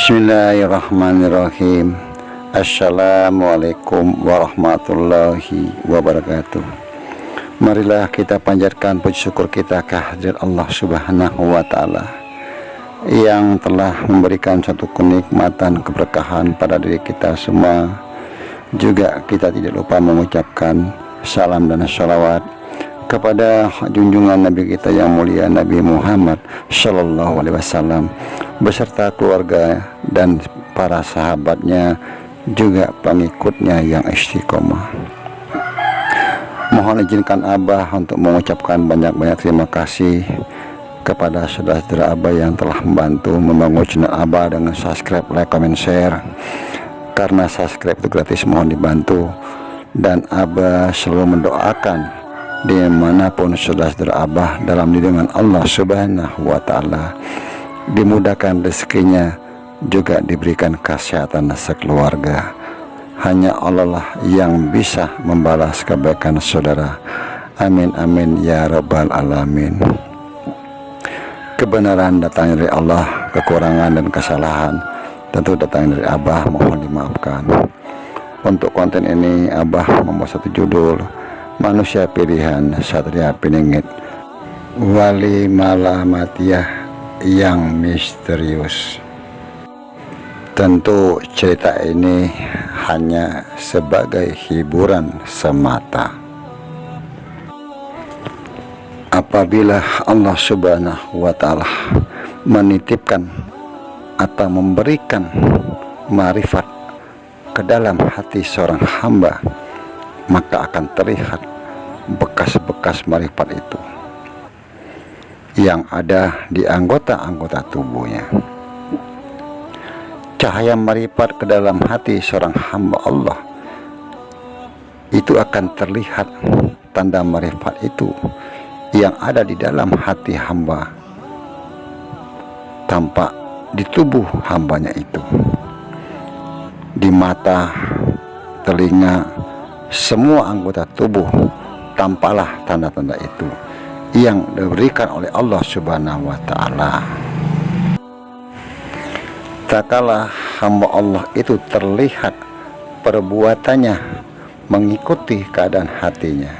Bismillahirrahmanirrahim. Assalamualaikum warahmatullahi wabarakatuh. Marilah kita panjatkan puji syukur kita kehadirat Allah Subhanahu wa ta'ala yang telah memberikan satu kenikmatan keberkahan pada diri kita semua. Juga kita tidak lupa mengucapkan salam dan sholawat kepada junjungan Nabi kita yang mulia, Nabi Muhammad Sallallahu Alaihi Wasallam, beserta keluarga dan para sahabatnya, juga pengikutnya yang istiqomah. Mohon izinkan Abah untuk mengucapkan banyak-banyak terima kasih kepada saudara-saudara Abah yang telah membantu membangun channel Abah dengan subscribe, like, comment, share. Karena subscribe itu gratis, mohon dibantu. Dan Abah selalu mendoakan dimanapun saudara-saudara Abah dalam lindungan Allah Subhanahu wa ta'ala, dimudahkan rezekinya, juga diberikan kesehatan sekeluarga. Hanya Allah lah yang bisa membalas kebaikan saudara. Amin amin ya rabbal alamin. Kebenaran datang dari Allah, kekurangan dan kesalahan tentu datang dari Abah, mohon dimaafkan. Untuk konten ini Abah membuat satu judul, Manusia Pilihan Satria Piningit, Wali Malamatiyah yang Misterius. Tentu cerita ini hanya sebagai hiburan semata. Apabila Allah Subhanahu wa ta'ala menitipkan atau memberikan ma'rifat ke dalam hati seorang hamba, maka akan terlihat bekas-bekas ma'rifat itu yang ada di anggota-anggota tubuhnya. Cahaya ma'rifat ke dalam hati seorang hamba Allah itu akan terlihat tanda ma'rifat itu yang ada di dalam hati hamba, tampak di tubuh hambanya itu, di mata, telinga, semua anggota tubuh tampaklah tanda-tanda itu yang diberikan oleh Allah Subhanahu wa ta'ala. Tak kala hamba Allah itu terlihat perbuatannya mengikuti keadaan hatinya,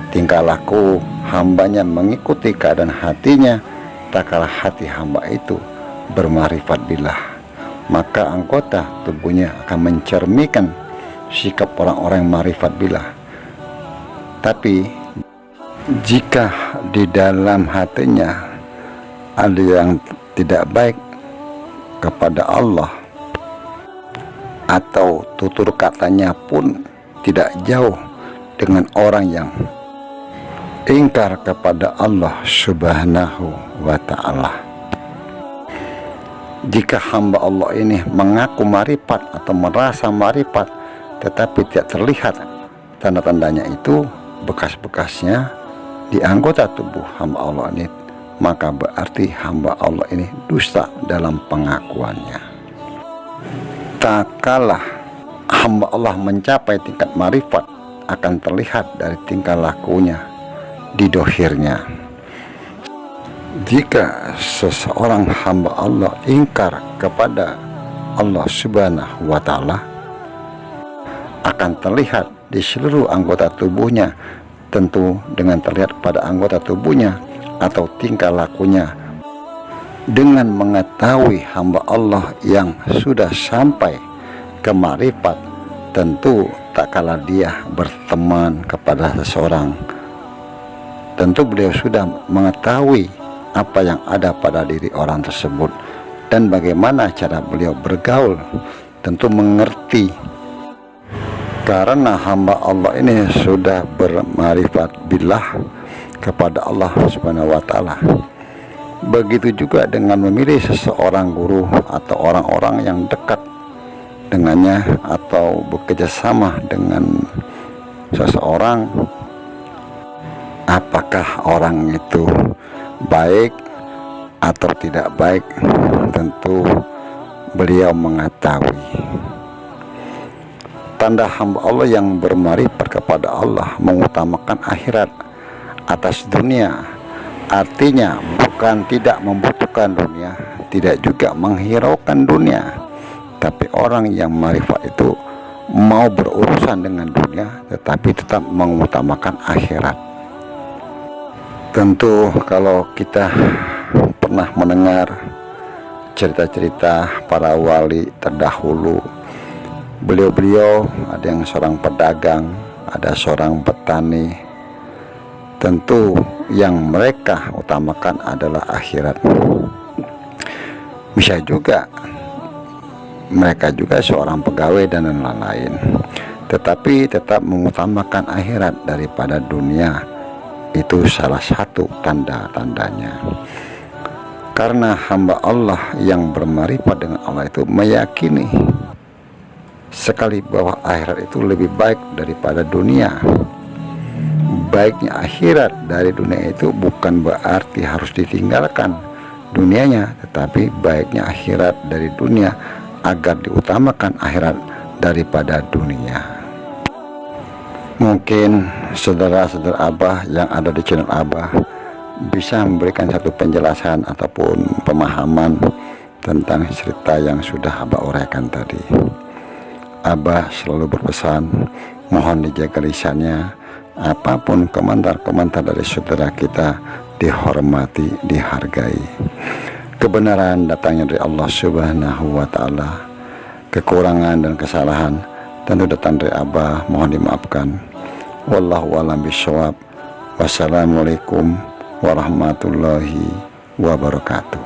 tingkah laku hambanya mengikuti keadaan hatinya, tak kala hati hamba itu berma'rifat billah, maka anggota tubuhnya akan mencerminkan sikap orang-orang yang ma'rifat billah. Tapi jika di dalam hatinya ada yang tidak baik kepada Allah, atau tutur katanya pun tidak jauh dengan orang yang ingkar kepada Allah Subhanahu wa ta'ala, jika hamba Allah ini mengaku ma'rifat atau merasa ma'rifat tetapi tidak terlihat tanda-tandanya itu, bekas-bekasnya di anggota tubuh hamba Allah ini, maka berarti hamba Allah ini dusta dalam pengakuannya. Tak kalah hamba Allah mencapai tingkat ma'rifat, akan terlihat dari tingkah lakunya di dohirnya. Jika seseorang hamba Allah ingkar kepada Allah Subhanahu wa ta'ala, akan terlihat di seluruh anggota tubuhnya, tentu dengan terlihat pada anggota tubuhnya atau tingkah lakunya. Dengan mengetahui hamba Allah yang sudah sampai ke ma'rifat, tentu tak kala dia berteman kepada seseorang, tentu beliau sudah mengetahui apa yang ada pada diri orang tersebut dan bagaimana cara beliau bergaul, tentu mengerti. Karena hamba Allah ini sudah berma'rifat billah kepada Allah Subhanahu wa ta'ala. Begitu juga dengan memilih seseorang guru atau orang-orang yang dekat dengannya, atau bekerja sama dengan seseorang, apakah orang itu baik atau tidak baik, tentu beliau mengetahui. Tanda hamba Allah yang berma'rifat kepada Allah mengutamakan akhirat atas dunia, artinya bukan tidak membutuhkan dunia, tidak juga menghiraukan dunia, Tapi orang yang marifat itu mau berurusan dengan dunia tetapi tetap mengutamakan akhirat. Tentu kalau kita pernah mendengar cerita-cerita para wali terdahulu, beliau-beliau ada yang seorang pedagang, ada seorang petani. Tentu yang mereka utamakan adalah akhirat. Bisa juga mereka juga seorang pegawai dan lain-lain, tetapi tetap mengutamakan akhirat daripada dunia. Itu salah satu tanda-tandanya. Karena hamba Allah yang bermarifat dengan Allah itu meyakini sekali bahwa akhirat itu lebih baik daripada dunia. Baiknya akhirat dari dunia itu bukan berarti harus ditinggalkan dunianya, tetapi baiknya akhirat dari dunia agar diutamakan akhirat daripada dunia. Mungkin saudara-saudara Abah yang ada di channel Abah bisa memberikan satu penjelasan ataupun pemahaman tentang cerita yang sudah Abah uraikan tadi. Abah selalu berpesan, mohon dijaga lisannya. Apapun komentar-komentar dari saudara kita dihormati, dihargai. Kebenaran datangnya dari Allah Subhanahu wa Ta'ala. Kekurangan dan kesalahan tentu datang dari Abah, mohon dimaafkan. Wallahu a'lam bishawab. Wassalamualaikum warahmatullahi wabarakatuh.